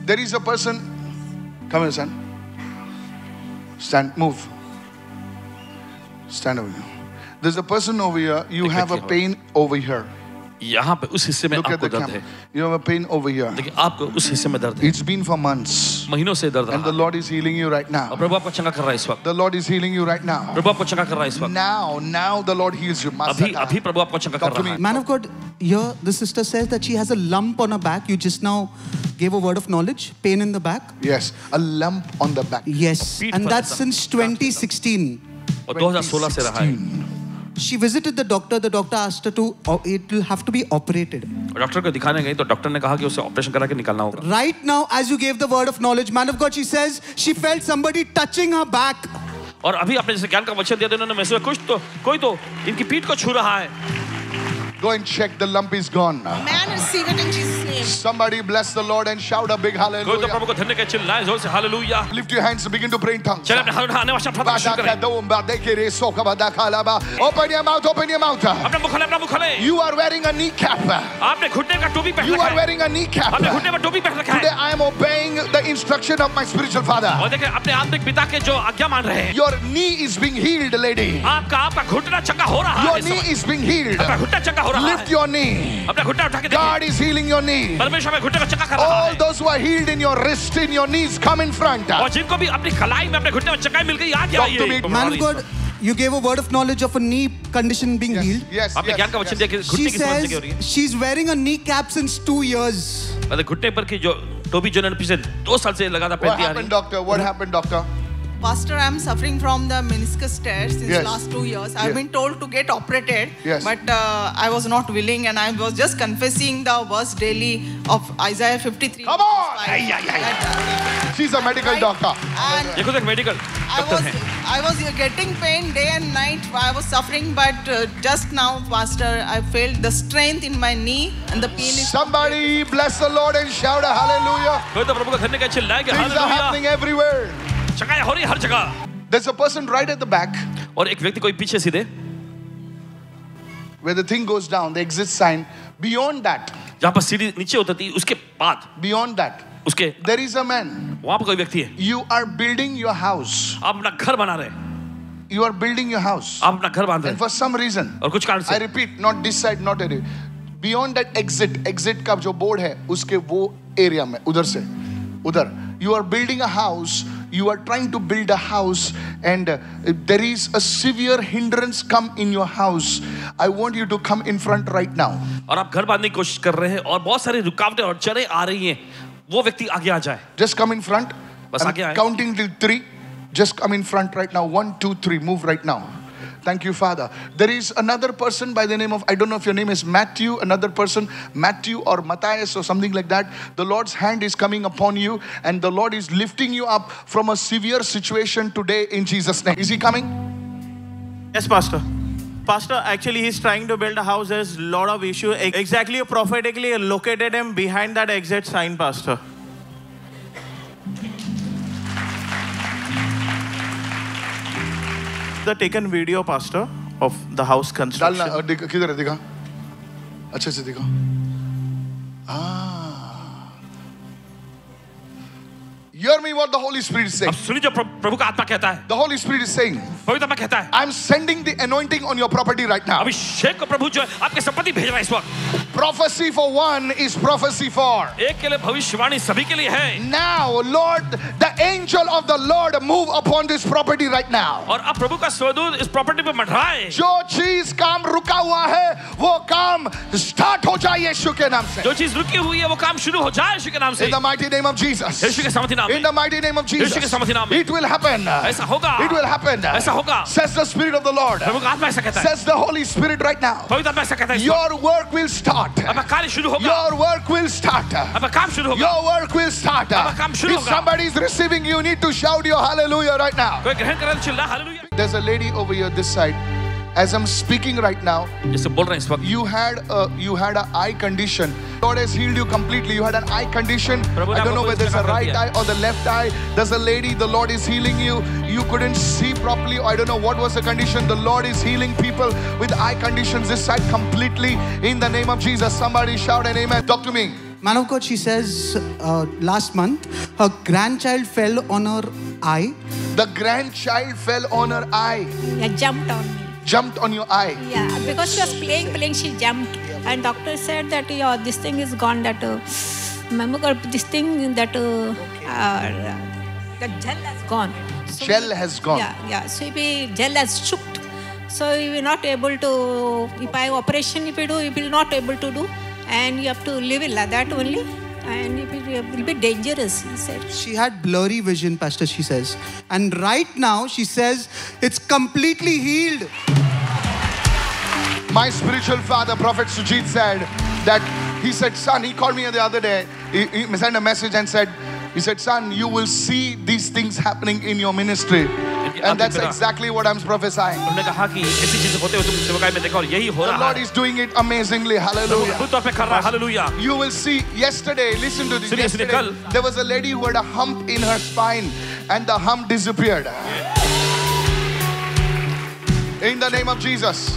There is a person. Come here, son. Stand. Move. Stand over here. There's a person over here. You have a pain over here. यहाँ पे उस हिस्से में आपको दर्द है. You have a pain over here. देखिए आपको उस हिस्से में दर्द है. It's been for months. महीनों से दर्द रहा. And the Lord is healing you right now. और प्रभु आपको चंगा कर रहा है इस वक्त. The Lord is healing you right now. प्रभु आपको चंगा कर रहा है इस वक्त. Now the Lord heals you. अभी प्रभु आपको चंगा कर रहा है. Man of God, here the sister says that she has a lump on her back. You just now gave a word of knowledge. Pain in the back. Yes, a lump on the back. Yes, and that's since 2016. और 2016 से रहा है. She visited the doctor. The doctor asked her to, it will have to be operated. Doctor को दिखाने गई तो doctor ने कहा कि उसे ऑपरेशन करा के निकालना होगा. Right now, as you gave the word of knowledge, man of God, she says she felt somebody touching her back. और अभी आपने जैसे ज्ञान का वचन दिया तो उन्होंने महसूस किया कोई तो इनकी पीठ को छू रहा है. Go and check. The lump is gone. Man, receive it in Jesus' name. Somebody bless the Lord and shout a big hallelujah. कोई तो प्रभु को धन्य कह चिल्लाए जोर से hallelujah. Lift your hands and begin to pray in tongues. चलिए अपने हाथ उठाने वाला शब्द शुरू करें. Open your mouth. Open your mouth. अपना मुख खोलें, अपना मुख खोलें. You are wearing a kneecap. आपने घुटने का टोपी पहन You रखा are है. wearing a kneecap. आपने घुटने में टोपी पहन रखा Today है. I am obeying the instruction of my spiritual father. और देखिए अपने आत्मिक पिता के जो आज्ञा मान रहे हैं. Your knee is being healed, lady. आपका घुटना चंगा हो रहा है. Your knee is being healed. आपका घुटना चंगा हो रहा है. Lift your knee. अपना घुटना उठा के देखिए. God is healing your knee. परमेश्वर में घुटने को चंगा कर रहा All है. those who are healed in your wrist, in your knees, come in front. और जिनको भी अपनी कलाई में अपने घुटने में चंगाई मिल गई याद Talk to me. आइए. Man of God, you gave a word of knowledge of a knee condition being healed. Yes, आपने ज्ञान का वचन दिया कि She घुटने की समस्या क्या हो रही है. says she's wearing a kneecap since 2 years. मतलब घुटने पर की जो टोपी जो उन्होंने पिछले 2 साल से लगातार What पहनती आ रही happened, है. doctor? What happened, doctor? Pastor, I'm suffering from the meniscus tear since Yes. last 2 years. Yes. I've been told to get operated, Yes. but I was not willing, and I was just confessing the verse daily of Isaiah 53. Come on! verse 5, Ay, ay, ay. that, She's a medical Right. doctor. And ये खुद एक medical I doctor हैं. was getting pain day and night. I was suffering, but just now, Pastor, I felt the strength in my knee, and the pain is. Somebody bless the Lord and shout a hallelujah. कोई तो प्रभु का धन्य कह चिल्लाए कि Things are hallelujah. happening everywhere. चंगाई हो रही है हर जगह. There's a person right at the back और एक व्यक्ति कोई पीछे सीधे where the thing goes down, the exit sign. Beyond that, जहाँ पर सीढ़ी नीचे उतरती है उसके बाद beyond that, उसके there is a man. वहाँ पर कोई व्यक्ति है. You are building your house. आप अपना घर बना रहे हैं. You are building your house. आप अपना घर बांध रहे And हैं. for some reason, और कुछ कारण I से repeat, not this side, not area. Beyond that exit का जो board है, उसके वो area में, उधर से, उधर. You are building a house. You are trying to build a house, and there is a severe hindrance come in your house. I want you to come in front right now. और आप घर बांधने की कोशिश कर रहे हैं और बहुत सारी रुकावटें और चढ़े आ रही हैं. वो व्यक्ति आगे आ जाए. Just come in front. बस I'm आगे आए. counting till 3. Just come in front right now. 1, 2, 3. Move right now. Thank you, Father. There is another person by the name of, I don't know if your name is Matthew, another person, Matthew or Matthias or something like that. The Lord's hand is coming upon you, and the Lord is lifting you up from a severe situation today in Jesus' name. Is he coming? Yes, Pastor. Pastor, actually he's trying to build a house. There's a lot of issue. Exactly, prophetically located him behind that exit sign, Pastor. The taken video, Pastor, of the house construction. डालना किधर है दिखा अच्छे से दिखा Hear me what the Holy Spirit is saying. अब सुनिए जो प्रभु का आत्मा कहता है. The Holy Spirit is saying, पवित्र आत्मा कहता है. I'm sending the anointing on your property right now. अभिषेक को प्रभु जो है आपके संपत्ति भेज रहा है इस वक्त. Prophecy for one is prophecy for. एक के लिए भविष्यवाणी सभी के लिए है. Now, Lord, the angel of the Lord move upon this property right now. और अब प्रभु का स्वर्गदूत इस प्रॉपर्टी पे मंडराए. जो चीज काम रुका हुआ है वो काम स्टार्ट हो जाए यीशु के नाम से. जो चीज रुकी हुई है वो काम शुरू हो जाए यीशु के नाम से. In the mighty name of Jesus. यीशु के सामर्थ्य नाम In में. the mighty name of Jesus. यीशु के सामर्थ्य नाम में. It will happen. ऐसा होगा. It will happen. ऐसा होगा. Says the Spirit of the Lord. प्रभु का आत्मा ऐसा कहता है. Says the Holy Spirit right now. पवित्र आत्मा ऐसा कहता है. Your work will start. अब कार्य शुरू होगा. Your work will start. अब काम शुरू होगा. Your work will start. अब काम शुरू If होगा. somebody is receiving, you need to shout your hallelujah right now. कोई ग्रहण करे तो चिल्ला hallelujah. There's a lady over here this side. As I'm speaking right now, जिससे बोल रहे हैं इस वक्त. you had a eye condition. Lord has healed you completely. You had an eye condition. प्रभु ने I don't know आपको whether it's a इसका right दिया. eye or the left eye. There's a lady. The Lord is healing you. You couldn't see properly. I don't know what was the condition. The Lord is healing people with eye conditions this side completely in the name of Jesus. Somebody shout an amen. Talk to me. Man of God, she says last month her grandchild fell on her eye. The grandchild fell on her eye. Yeah, jumped on me. Jumped on your eye. Yeah, because she was playing, she jumped. And doctor said that this thing is gone, that this thing that the gel has gone. So Gel has gone. Yeah. So gel has shooked. So we were not able to, if I operation, if we do, we will not able to do. And you have to live it like that only. And it will be dangerous, he said. She had blurry vision, Pastor, she says. And right now, she says, it's completely healed. My spiritual father, Prophet Sujit, said that, he said, son, he called me the other day. He sent a message and said, he said, son, you will see these things happening in your ministry. And that's exactly what I'm prophesying. उन्होंने कहा कि ऐसी चीजें होते हुए तुम सेवकाई में देखा और यही हो The रहा Lord है। is doing it amazingly. Hallelujah. अद्भुत तौर पे कर रहा है। Hallelujah. You will see, yesterday, listen to this. सुनिए, Yesterday, कल। there was a lady who had a hump in her spine and the hump disappeared. In the name of Jesus.